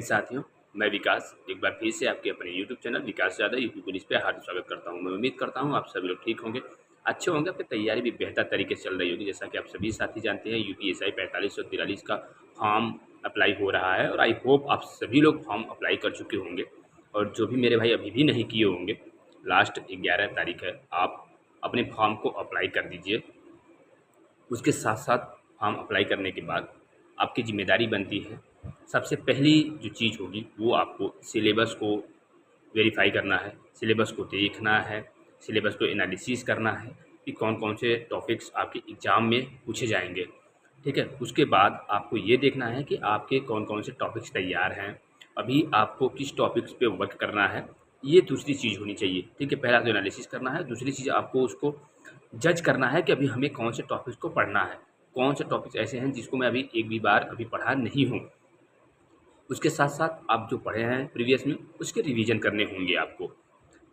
साथियों, मैं विकास एक बार फिर से आपके अपने यूट्यूब चैनल विकास यादव यूपी पुलिस पे हार्दिक स्वागत करता हूं। मैं उम्मीद करता हूं आप सभी लोग ठीक होंगे, अच्छे होंगे, आपकी तैयारी भी बेहतर तरीके से चल रही होगी। जैसा कि आप सभी साथी जानते हैं, यूपीएसआई 4543 का फॉर्म अप्लाई हो रहा है और आई होप आप सभी लोग फॉर्म अप्लाई कर चुके होंगे। और जो भी मेरे भाई अभी भी नहीं किए होंगे, लास्ट 11 तारीख है, आप अपने फॉर्म को अप्लाई कर दीजिए। उसके साथ साथ फॉर्म अप्लाई करने के बाद आपकी ज़िम्मेदारी बनती है, सबसे पहली जो चीज़ होगी वो आपको सिलेबस को वेरीफाई करना है, सिलेबस को देखना है, सिलेबस को एनालिसिस करना है कि कौन कौन से टॉपिक्स आपके एग्ज़ाम में पूछे जाएंगे। ठीक है, उसके बाद आपको ये देखना है कि आपके कौन कौन से टॉपिक्स तैयार हैं, अभी आपको किस टॉपिक्स पे वर्क करना है, ये दूसरी चीज़ होनी चाहिए। ठीक है, पहला तो एनालिसिस करना है, दूसरी चीज़ आपको उसको जज करना है कि अभी हमें कौन से टॉपिक्स को पढ़ना है, कौन से टॉपिक्स ऐसे हैं जिसको मैं अभी एक भी बार अभी पढ़ा नहीं हूँ। उसके साथ साथ आप जो पढ़े हैं प्रीवियस में उसके रिवीजन करने होंगे आपको।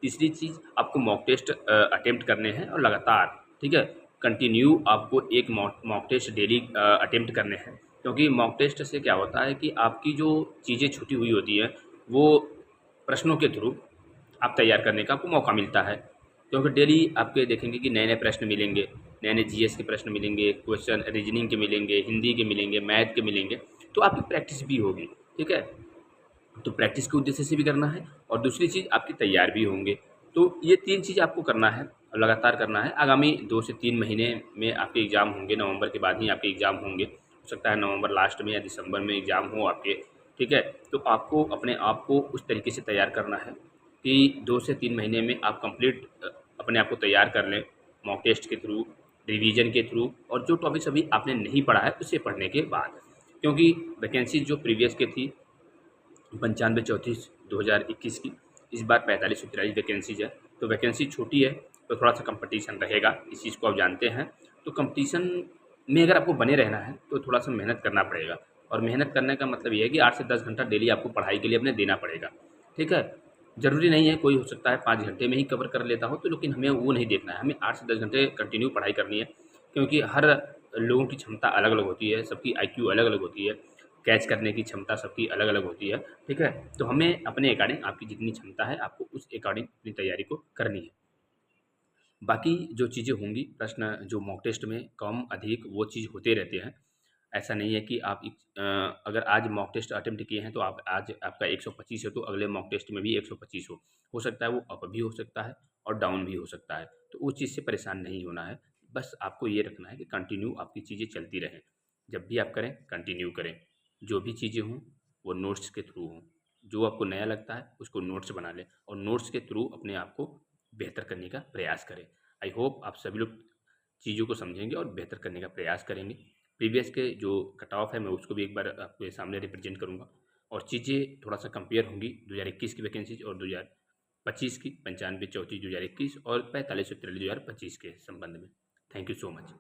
तीसरी चीज़, आपको मॉक टेस्ट अटेम्प्ट करने हैं और लगातार, ठीक है, कंटिन्यू आपको एक मॉक टेस्ट डेली अटेम्प्ट करने हैं। क्योंकि मॉक टेस्ट से क्या होता है कि आपकी जो चीज़ें छुटी हुई होती हैं वो प्रश्नों के थ्रू आप तैयार करने का आपको मौका मिलता है। क्योंकि डेली आपके देखेंगे कि नए नए प्रश्न मिलेंगे, नए नए जीएस के प्रश्न मिलेंगे, क्वेश्चन रीजनिंग के मिलेंगे, हिंदी के मिलेंगे, मैथ के मिलेंगे, तो आपकी प्रैक्टिस भी होगी। ठीक है, तो प्रैक्टिस के उद्देश्य से भी करना है और दूसरी चीज़ आपकी तैयार भी होंगे। तो ये 3 चीज़ आपको करना है और लगातार करना है। आगामी 2 से 3 महीने में आपके एग्ज़ाम होंगे, नवंबर के बाद ही आपके एग्ज़ाम होंगे। हो सकता है नवंबर लास्ट में या दिसंबर में एग्ज़ाम हो आपके। ठीक है, तो आपको अपने आप को उस तरीके से तैयार करना है कि 2 से 3 महीने में आप कंप्लीट अपने आप को तैयार कर लें, मॉक टेस्ट के थ्रू, रिवीजन के थ्रू, और जो टॉपिक्स अभी आपने नहीं पढ़ा है उसे पढ़ने के बाद। क्योंकि वैकेंसी जो प्रीवियस की थी 95-34-2021 की, इस बार 45-43 वैकेंसीज है। तो वैकेंसी छोटी है तो थोड़ा सा कंपटीशन रहेगा, इस चीज़ को आप जानते हैं। तो कंपटीशन में अगर आपको बने रहना है तो थोड़ा सा मेहनत करना पड़ेगा। और मेहनत करने का मतलब ये है कि 8 से 10 घंटा डेली आपको पढ़ाई के लिए अपने देना पड़ेगा। ठीक है, ज़रूरी नहीं है, कोई हो सकता है 5 घंटे में ही कवर कर लेता हो, तो लेकिन हमें वो नहीं देखना है, हमें 8 से 10 घंटे कंटिन्यू पढ़ाई करनी है। क्योंकि हर लोगों की क्षमता अलग अलग होती है, सबकी आईक्यू अलग अलग होती है, कैच करने की क्षमता सबकी अलग अलग होती है। ठीक है, तो हमें अपने अकॉर्डिंग, आपकी जितनी क्षमता है आपको उस अकॉर्डिंग अपनी तैयारी को करनी है। बाकी जो चीज़ें होंगी, प्रश्न जो मॉक टेस्ट में कम अधिक वो चीज़ होते रहते हैं। ऐसा नहीं है कि आप अगर आज मॉक टेस्ट अटेम्प्ट किए हैं तो आप आज आपका 125 है तो अगले मॉक टेस्ट में भी 125 हो सकता है वो अप भी हो सकता है और डाउन भी हो सकता है। तो उस चीज़ से परेशान नहीं होना है, बस आपको ये रखना है कि कंटिन्यू आपकी चीज़ें चलती रहें। जब भी आप करें कंटिन्यू करें, जो भी चीज़ें हों वो नोट्स के थ्रू हों, जो आपको नया लगता है उसको नोट्स बना लें और नोट्स के थ्रू अपने आप को बेहतर करने का प्रयास करें। आई होप आप सभी लोग चीज़ों को समझेंगे और बेहतर करने का प्रयास करेंगे। प्रीवियस के जो कट ऑफ है मैं उसको भी एक बार आपके सामने रिप्रेजेंट करूँगा और चीज़ें थोड़ा सा कंपेयर होंगी 2021 की वैकेंसीज और 2025 की, 95-34-2021 और 45-43-2025 के संबंध में। Thank you so much.